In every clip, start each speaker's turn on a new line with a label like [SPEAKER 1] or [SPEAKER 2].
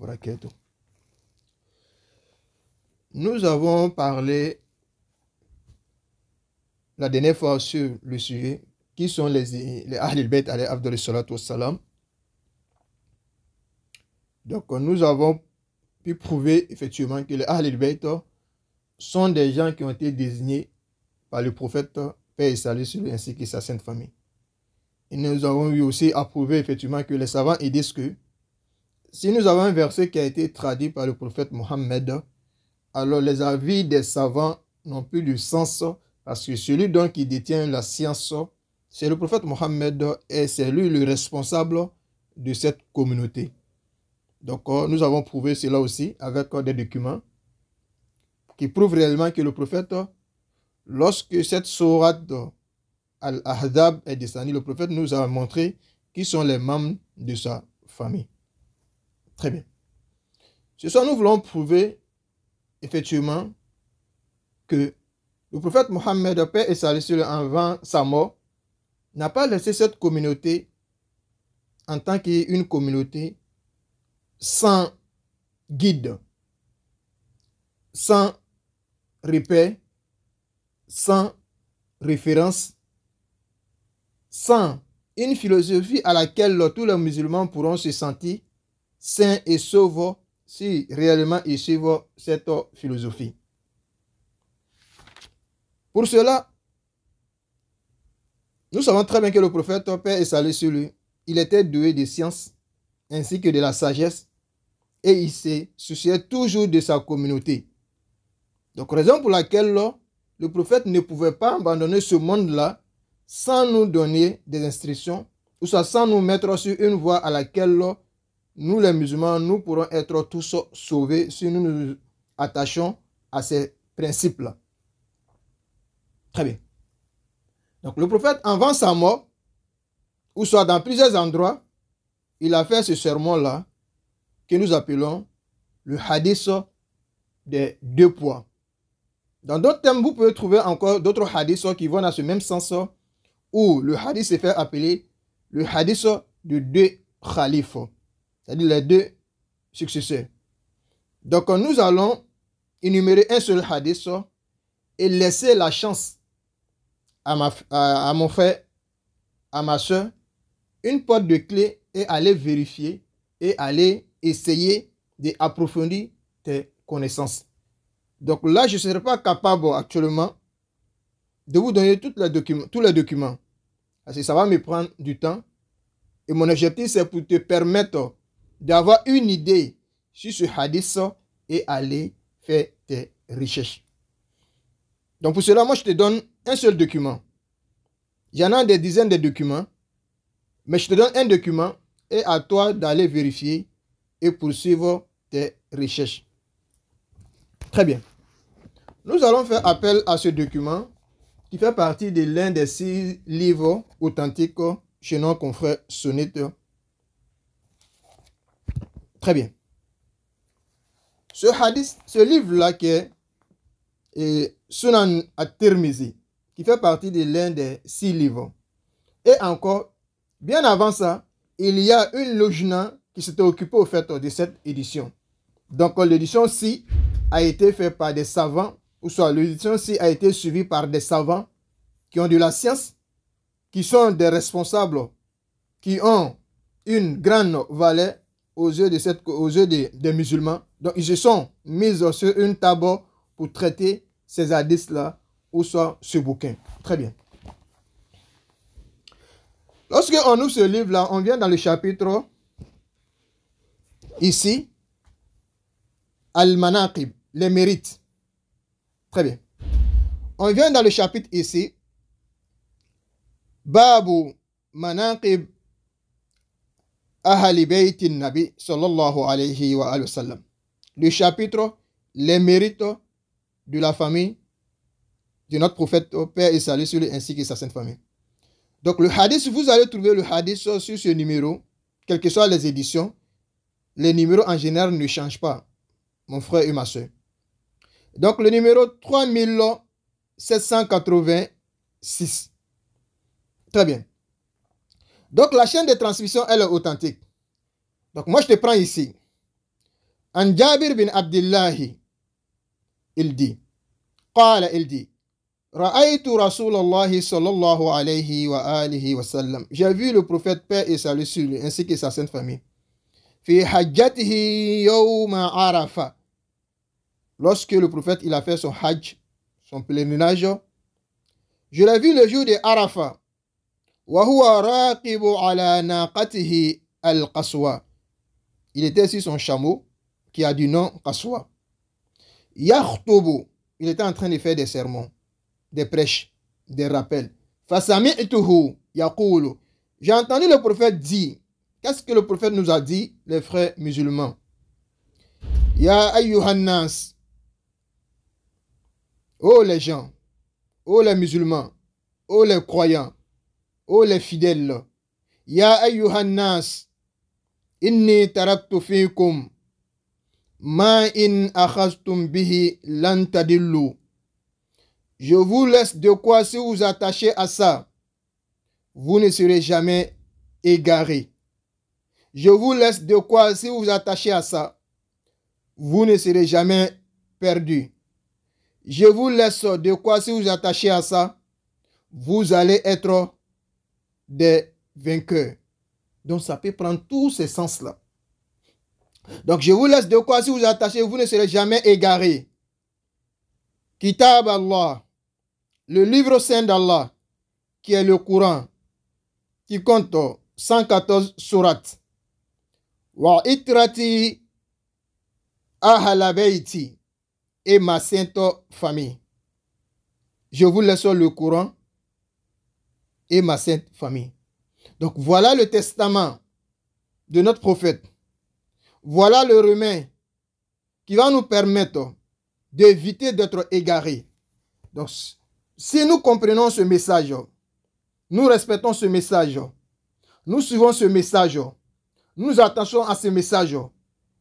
[SPEAKER 1] barakatuh. Nous avons parlé la dernière fois sur le sujet qui sont les Ahlul Bayt alayhi afdal salatu wassalam. Donc nous avons pu prouver effectivement que les Ahlul Bayt sont des gens qui ont été désignés par le prophète, paix et salut sur lui, ainsi que sa sainte famille. Et nous avons eu aussi à prouver effectivement que les savants disent que si nous avons un verset qui a été traduit par le prophète Mohammed, alors les avis des savants n'ont plus de sens parce que celui donc qui détient la science, c'est le prophète Mohammed et c'est lui le responsable de cette communauté. Donc nous avons prouvé cela aussi avec des documents qui prouvent réellement que le prophète, lorsque cette sourate Al-Ahzab est descendue, le prophète nous a montré qui sont les membres de sa famille. Très bien. Ce soir, nous voulons prouver effectivement que le prophète Mohammed, paix et salut sur lui, avant sa mort, n'a pas laissé cette communauté en tant qu'une communauté sans guide, sans repère, sans référence, sans une philosophie à laquelle tous les musulmans pourront se sentir sains et sauvés si réellement ils suivent cette philosophie. Pour cela, nous savons très bien que le prophète, paix et salut sur lui, il était doué de science ainsi que de la sagesse et il se souciait toujours de sa communauté. Donc, raison pour laquelle le prophète ne pouvait pas abandonner ce monde-là sans nous donner des instructions ou sans nous mettre sur une voie à laquelle nous, les musulmans, nous pourrons être tous sauvés si nous nous attachons à ces principes-là. Très bien. Donc, le prophète, avant sa mort, ou soit dans plusieurs endroits, il a fait ce sermon-là que nous appelons le hadith des deux poids. Dans d'autres thèmes, vous pouvez trouver encore d'autres hadiths qui vont dans ce même sens, où le hadith s'est fait appeler le hadith de deux khalifes, c'est-à-dire les deux successeurs. Donc, nous allons énumérer un seul hadith et laisser la chance à mon frère, à ma soeur, une porte de clé et aller vérifier et aller essayer d'approfondir tes connaissances. Donc là, je ne serai pas capable actuellement de vous donner tous les documents. Parce que ça va me prendre du temps. Et mon objectif, c'est pour te permettre d'avoir une idée sur ce hadith et aller faire tes recherches. Donc pour cela, moi, je te donne un seul document. Il y en a des dizaines de documents. Mais je te donne un document et à toi d'aller vérifier et poursuivre tes recherches. Très bien. Nous allons faire appel à ce document qui fait partie de l'un des 6 livres authentiques chez nos confrères sunnites. Très bien. Ce hadith, ce livre-là qui est Sunan at-Tirmizi, qui fait partie de l'un des 6 livres. Et encore, bien avant ça, il y a une lojna qui s'était occupée au fait de cette édition. Donc l'édition-ci a été faite par des savants, ou soit l'édition-ci a été suivie par des savants qui ont de la science, qui sont des responsables, qui ont une grande valeur aux yeux des musulmans. Donc ils se sont mis sur une table pour traiter ces hadiths-là, ou soit ce bouquin. Très bien. Lorsque on ouvre ce livre-là, on vient dans le chapitre, ici, Al-Manaqib, les mérites. Très bien. On vient dans le chapitre ici, Babu Manaqib Ahli Baytin Nabi sallallahu alayhi wa sallam. Le chapitre, les mérites de la famille de notre prophète, au Père et salut sur lui, ainsi que sa sainte famille. Donc le hadith, vous allez trouver le hadith sur ce numéro, quelles que soient les éditions. Les numéros en général ne changent pas, mon frère et ma soeur. Donc le numéro 3786. Très bien. Donc la chaîne de transmission, elle est authentique. Donc moi je te prends ici. En Jabir bin Abdillahi, il dit, قال, il dit, رأيت رسول الله صلى الله عليه وآله وسلم. J'ai vu le prophète, paix et salut sur lui, ainsi que sa sainte famille. في حجته يوم عرفة. Lorsque le prophète il a fait son hajj, son pèlerinage, je l'ai vu le jour de Arafat. وهو راكب على ناقته القصوى. Il était sur son chameau qui a du nom Qaswa. يخطب. Il était en train de faire des sermons, des prêches, des rappels. فسمعته يقول. J'ai entendu le prophète dire. Qu'est-ce que le prophète nous a dit, les frères musulmans? Ya ayyuhan nas. Oh les gens, oh les musulmans, oh les croyants, oh les fidèles. Ya ayyuhan nas. Inni taraktu fikum ma in akhastum bihi lan tadillu. Je vous laisse de quoi, si vous attachez à ça, vous ne serez jamais égarés. Je vous laisse de quoi, si vous attachez à ça, vous ne serez jamais perdus. Je vous laisse de quoi, si vous attachez à ça, vous allez être des vainqueurs. Donc ça peut prendre tous ces sens-là. Donc je vous laisse de quoi, si vous attachez, vous ne serez jamais égarés. Kitab Allah, le livre saint d'Allah, qui est le Coran, qui compte 114 sourates. Wa itrati ahla bayti, et ma sainte famille. Je vous laisse le Coran et ma sainte famille. Donc voilà le testament de notre prophète. Voilà le remède qui va nous permettre d'éviter d'être égarés. Donc si nous comprenons ce message, nous respectons ce message, nous suivons ce message, nous attachons à ce message,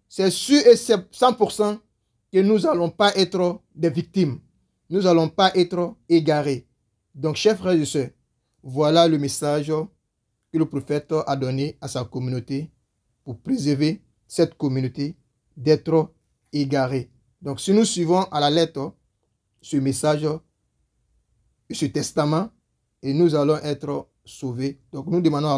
[SPEAKER 1] c'est sûr et 100% que nous n'allons pas être des victimes. Nous n'allons pas être égarés. Donc, chers frères et sœurs, voilà le message que le prophète a donné à sa communauté pour préserver cette communauté d'être égarée. Donc, si nous suivons à la lettre ce message, ce testament, et nous allons être sauvés. Donc, nous demandons à